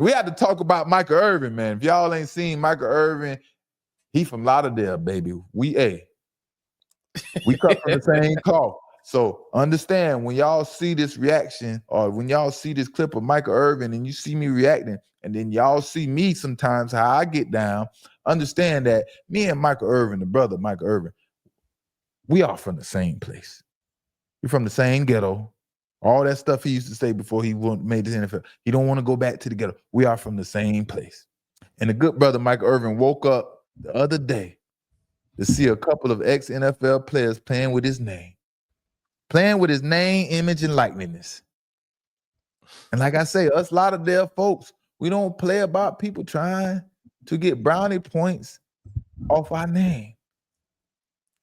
We had to talk about Michael Irving, man. If y'all ain't seen Michael Irving, he from Lauderdale, baby. We cut from the same cloth. So understand when y'all see this reaction or when y'all see this clip of Michael Irving and you see me reacting and then y'all see me sometimes how I get down, understand that me and Michael Irving, the brother Michael Irving, we are from the same place. We're from the same ghetto. All that stuff he used to say before he made this NFL. He don't want to go back to the ghetto. We are from the same place. And the good brother Michael Irving woke up the other day to see a couple of ex-NFL players playing with his name. Playing with his name, image, and likeness. And like I say, us Lauderdale folks, we don't play about people trying to get brownie points off our name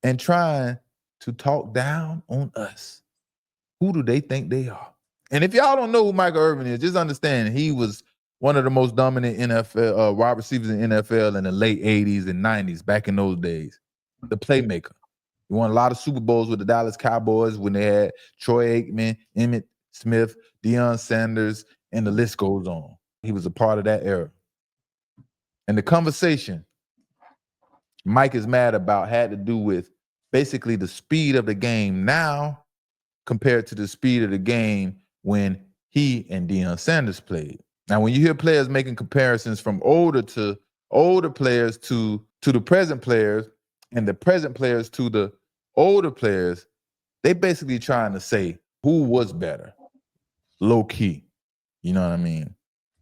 and trying to talk down on us. Who do they think they are? And if y'all don't know who Michael Irving is, just understand he was one of the most dominant NFL wide receivers in NFL in the late 80s and 90s, back in those days. The playmaker. He won a lot of Super Bowls with the Dallas Cowboys when they had Troy Aikman, Emmitt Smith, Deion Sanders, and the list goes on. He was a part of that era. And the conversation Mike is mad about had to do with basically the speed of the game now compared to the speed of the game when he and Deion Sanders played. Now, when you hear players making comparisons from older players to the present players and the present players to the older players, they basically trying to say who was better, low key. You know what I mean?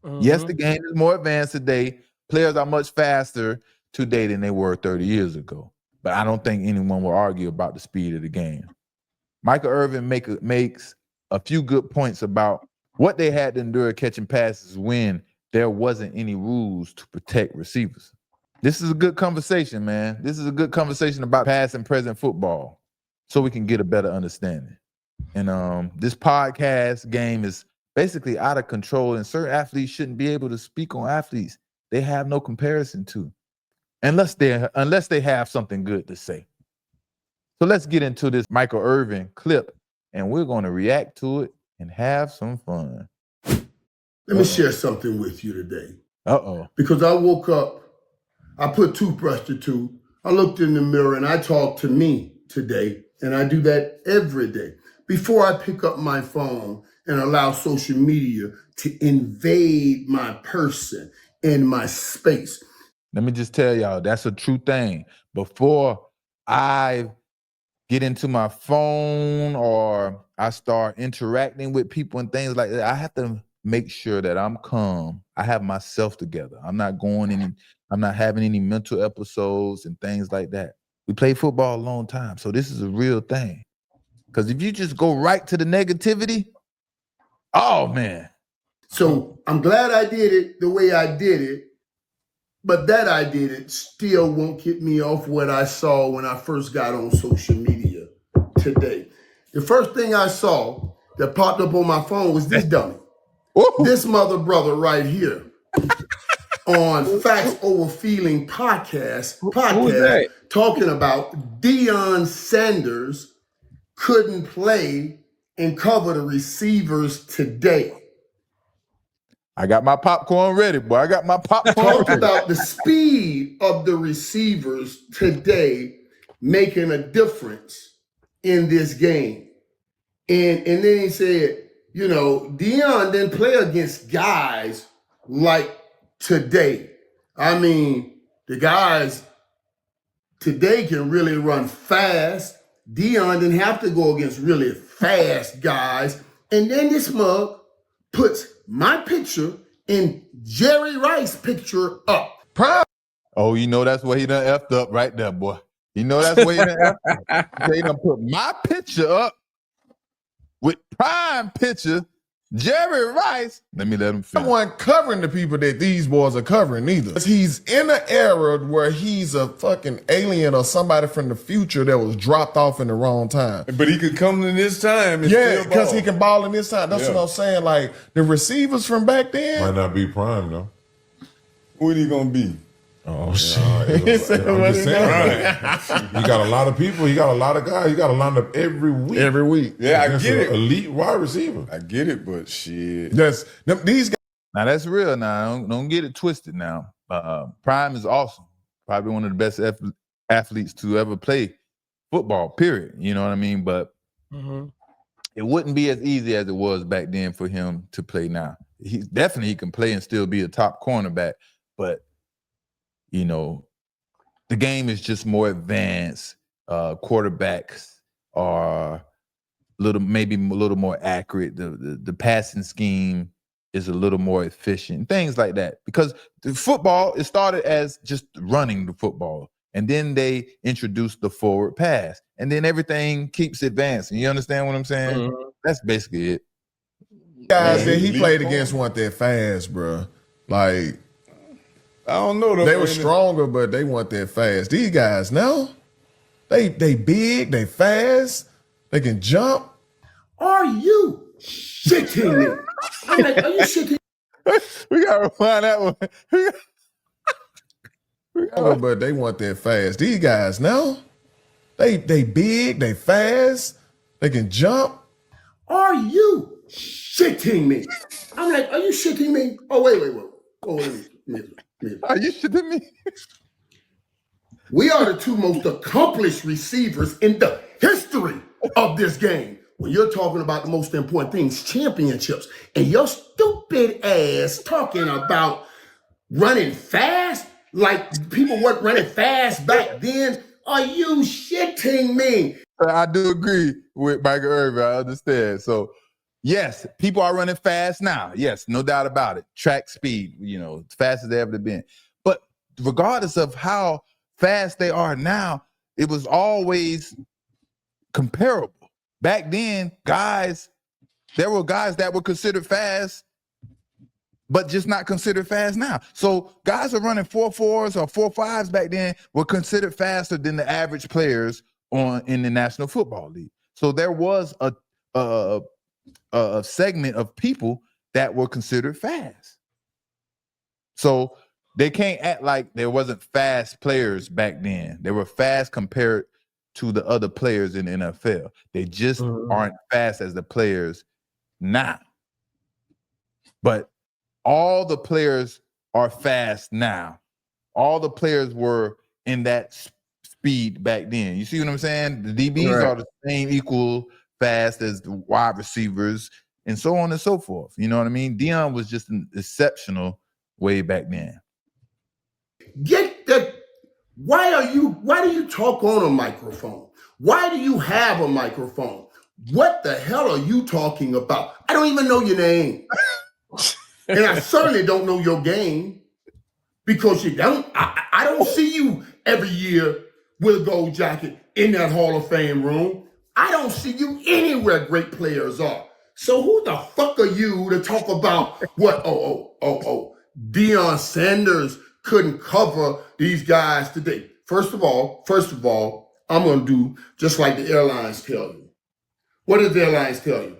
Mm-hmm. Yes, the game is more advanced today. Players are much faster today than they were 30 years ago. But I don't think anyone will argue about the speed of the game. Michael Irvin makes a few good points about what they had to endure catching passes when there wasn't any rules to protect receivers. This is a good conversation, man. This is a good conversation about past and present football so we can get a better understanding. And this podcast game is basically out of control, and certain athletes shouldn't be able to speak on athletes they have no comparison to unless they have something good to say. So let's get into this Michael Irving clip, and we're going to react to it and have some fun. Let me share something with you today. Uh-oh. Because I woke up, I put toothbrush to tooth, I looked in the mirror and I talked to me today, and I do that every day. Before I pick up my phone and allow social media to invade my person and my space. Let me just tell y'all, that's a true thing. Before I get into my phone or I start interacting with people and things like that, I have to make sure that I'm calm. I have myself together. I'm not having any mental episodes and things like that. We played football a long time, so this is a real thing. Because if you just go right to the negativity, oh man. So I'm glad I did it the way I did it, but that I did it still won't get me off what I saw when I first got on social media today. The first thing I saw that popped up on my phone was this dummy. This mother brother right here on Facts Over Feeling podcast talking about Deion Sanders couldn't play and cover the receivers today. I got my popcorn ready, boy. I got my popcorn Talked ready. about the speed of the receivers today making a difference in this game. And then he said, you know, Deion didn't play against guys like today. I mean, the guys today can really run fast. Deion didn't have to go against really fast guys. And then this mug puts my picture and Jerry Rice's picture up. Oh, you know that's where he done effed up right there, boy. You know that's where he done effed up. They done put my picture up with prime picture, Jerry Rice. Let me let him finish. Someone covering the people that these boys are covering either. He's in an era where he's a fucking alien or somebody from the future that was dropped off in the wrong time. But he could come in this time and yeah, still because ball. he can ball in this time. That's what I'm saying. Like the receivers from back then. Might not be prime though. What he gonna be? Oh shit! I'm just saying, you got a lot of people. You got a lot of guys. You got to line up every week. Every week. Yeah, I get it. Elite wide receiver. I get it, but shit. Yes, these guys. Now that's real. Now don't get it twisted. Now Prime is awesome. Probably one of the best athletes to ever play football. Period. You know what I mean? But it wouldn't be as easy as it was back then for him to play now. He can play and still be a top cornerback, but you know, the game is just more advanced. Quarterbacks are maybe a little more accurate. The passing scheme is a little more efficient. Things like that. Because the football, it started as just running the football. And then they introduced the forward pass. And then everything keeps advancing. You understand what I'm saying? That's basically it. Guys that he played against weren't that fast, bro. Like, I don't know. They were stronger, but they weren't that fast. These guys now, they big, they fast, they can jump. Are you shitting me? I'm like, are you shitting? We gotta find that one. But they weren't that fast. These guys now, they big, they fast, they can jump. Are you shitting me? I'm like, are you shitting me? Oh, wait. Oh, wait a minute. Are you shitting me? We are the two most accomplished receivers in the history of this game. When you're talking about the most important things, championships, and your stupid ass talking about running fast, like people weren't running fast back then. Are you shitting me? I do agree with Michael Irving. I understand. So, yes, people are running fast now. Yes, no doubt about it. Track speed, as fast as they ever been. But regardless of how fast they are now, it was always comparable. Back then, there were guys that were considered fast, but just not considered fast now. So guys are running 4.4s or 4.5s back then were considered faster than the average players in the National Football League. So there was a segment of people that were considered fast. So they can't act like there wasn't fast players back then. They were fast compared to the other players in the NFL. They just aren't fast as the players now. But all the players are fast now. All the players were in that speed back then. You see what I'm saying? The DBs are the same equal fast as the wide receivers and so on and so forth. You know what I mean? Deion was just an exceptional way back then. Get that. Why do you talk on a microphone? Why do you have a microphone? What the hell are you talking about? I don't even know your name. And I certainly don't know your game because you don't. I don't see you every year with a gold jacket in that Hall of Fame room. I don't see you anywhere great players are. So who the fuck are you to talk about what? Deion Sanders couldn't cover these guys today. First of all, I'm going to do just like the airlines tell you. What does the airlines tell you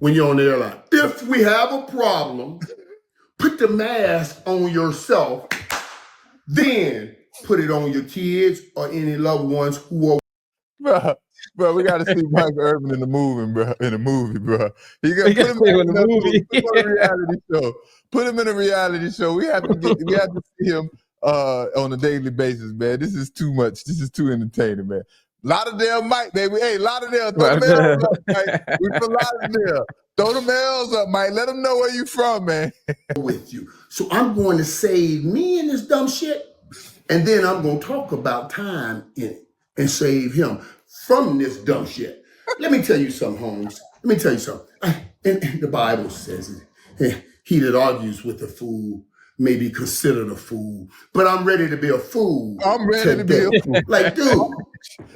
when you're on the airline? If we have a problem, put the mask on yourself, then put it on your kids or any loved ones who are. Bro, we got to see Michael Irving in the movie, bro. You got to put him in the movie. Put him in a reality show. Put him in a reality show. We have to see him on a daily basis, man. This is too much. This is too entertaining, man. Lauderdale Mike, baby. Hey, Lauderdale, throw the L's up, Mike. We from Lauderdale. Throw the L's up, Mike. Let them know where you from, man. With you. So I'm going to save me in this dumb shit, and then I'm going to talk about time in it and save him from this dumb shit. Let me tell you something, Holmes. Let me tell you something. And the Bible says it. He that argues with a fool may be considered a fool, but I'm ready to be a fool. I'm ready to be a fool. Like, dude,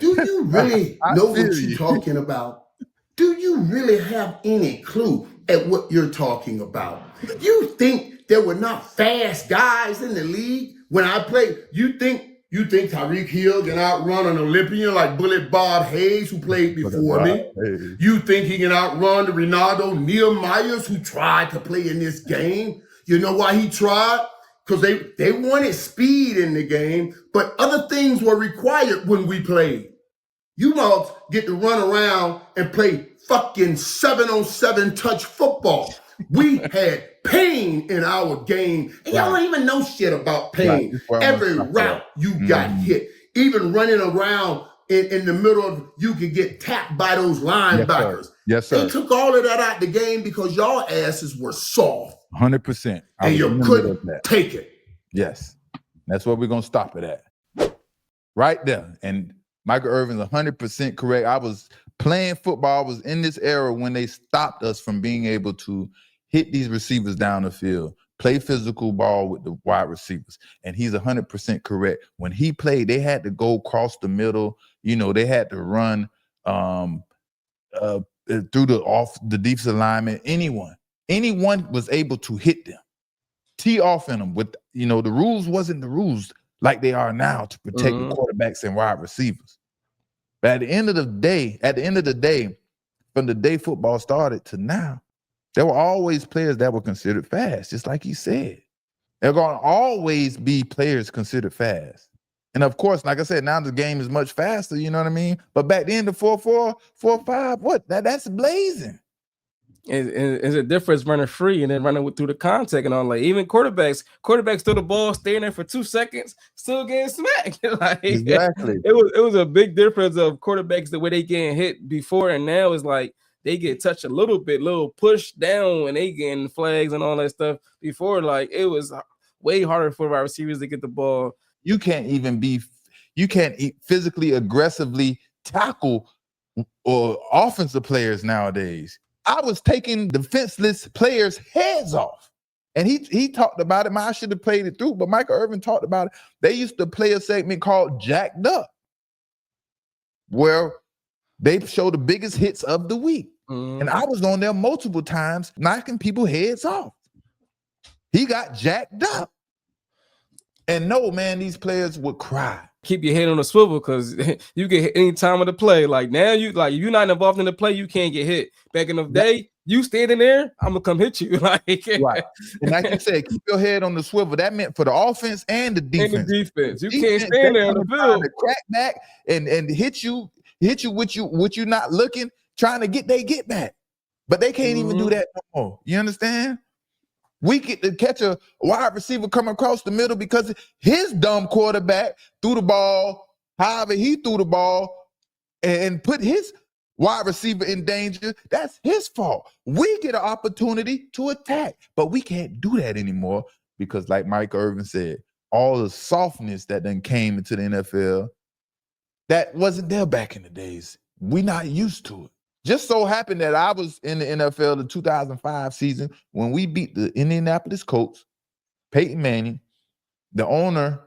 do you really know what you're talking about? Do you really have any clue at what you're talking about? You think there were not fast guys in the league when I played? You think Tyreek Hill can outrun an Olympian like Bullet Bob Hayes, who played before me? You think he can outrun the Ronaldo Nehemiahs who tried to play in this game? You know why he tried? Because they wanted speed in the game, but other things were required when we played. You must get to run around and play fucking 7-on-7 touch football. We had pain in our game. And y'all don't even know shit about pain. Right. Every route you got hit. Even running around in the middle of, you could get tapped by those linebackers. Yes, sir. They took all of that out the game because y'all asses were soft. 100%. And you couldn't take it. Yes. That's where we're going to stop it at. Right there. And Michael Irvin's 100% correct. I was playing football. I was in this era when they stopped us from being able to hit these receivers down the field, play physical ball with the wide receivers. And he's 100% correct. When he played, they had to go across the middle. You know, they had to run through the defensive lineman. Anyone was able to hit them, tee off in them. With, you know, the rules wasn't the rules like they are now to protect the quarterbacks and wide receivers. But at the end of the day, from the day football started to now, there were always players that were considered fast, just like he said. There are going to always be players considered fast. And of course, like I said, now the game is much faster, you know what I mean? But back then, the 4.4, 4.5, what? That's blazing. It's a difference running free and then running through the contact and all. Like, even quarterbacks throw the ball, staying there for 2 seconds, still getting smacked. Like, exactly. It was a big difference of quarterbacks, the way they getting hit before and now is like they get touched a little bit, little push down, and they getting flags and all that stuff. Before, like, it was way harder for our receivers to get the ball. You can't physically aggressively tackle or offensive players nowadays. I was taking defenseless players' heads off. And he talked about it. I should have played it through, but Michael Irvin talked about it. They used to play a segment called Jacked Up, where they show the biggest hits of the week. And I was on there multiple times knocking people's heads off. He got jacked up. And no, man, these players would cry. Keep your head on the swivel because you get hit any time of the play. Like, now if you're not involved in the play, you can't get hit. Back in the day, you standing there, I'm gonna come hit you. Like, right. And like you said, keep your head on the swivel. That meant for the offense and the defense. And the defense. You can't stand there on the field. To crack back and hit you with you not looking, trying to get back. But they can't even do that no more. You understand? We get to catch a wide receiver coming across the middle because his dumb quarterback threw the ball, however he threw the ball, and put his wide receiver in danger. That's his fault. We get an opportunity to attack, but we can't do that anymore because, like Mike Irvin said, all the softness that then came into the NFL, that wasn't there back in the days. We're not used to it. Just so happened that I was in the NFL the 2005 season when we beat the Indianapolis Colts, Peyton Manning, the owner,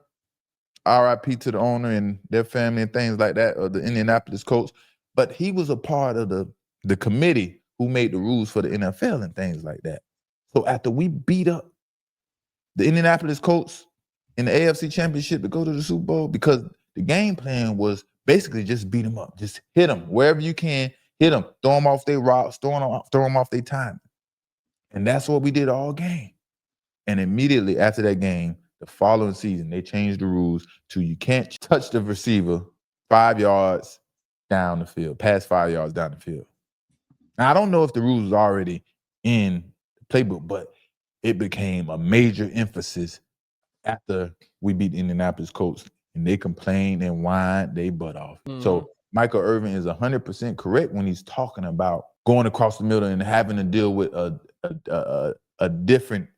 RIP to the owner and their family and things like that, of the Indianapolis Colts. But he was a part of the committee who made the rules for the NFL and things like that. So after we beat up the Indianapolis Colts in the AFC Championship to go to the Super Bowl, because the game plan was basically just beat them up, just hit them wherever you can. Hit them, throw them off their routes, throw them off their time. And that's what we did all game. And immediately after that game, the following season, they changed the rules to you can't touch the receiver 5 yards down the field, past 5 yards down the field. Now, I don't know if the rules was already in the playbook, but it became a major emphasis after we beat the Indianapolis Colts. And they complained and whined their butt off. So Michael Irvin is 100% correct when he's talking about going across the middle and having to deal with a different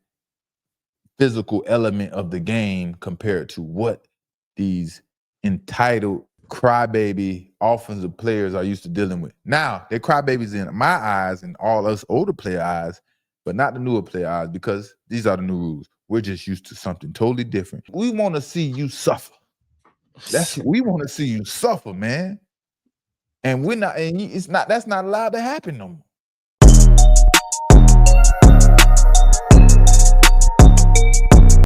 physical element of the game compared to what these entitled crybaby offensive players are used to dealing with. Now, they're crybabies in my eyes and all us older player eyes, but not the newer player eyes, because these are the new rules. We're just used to something totally different. We want to see you suffer. We want to see you suffer, man. And we're not, and that's not allowed to happen no more.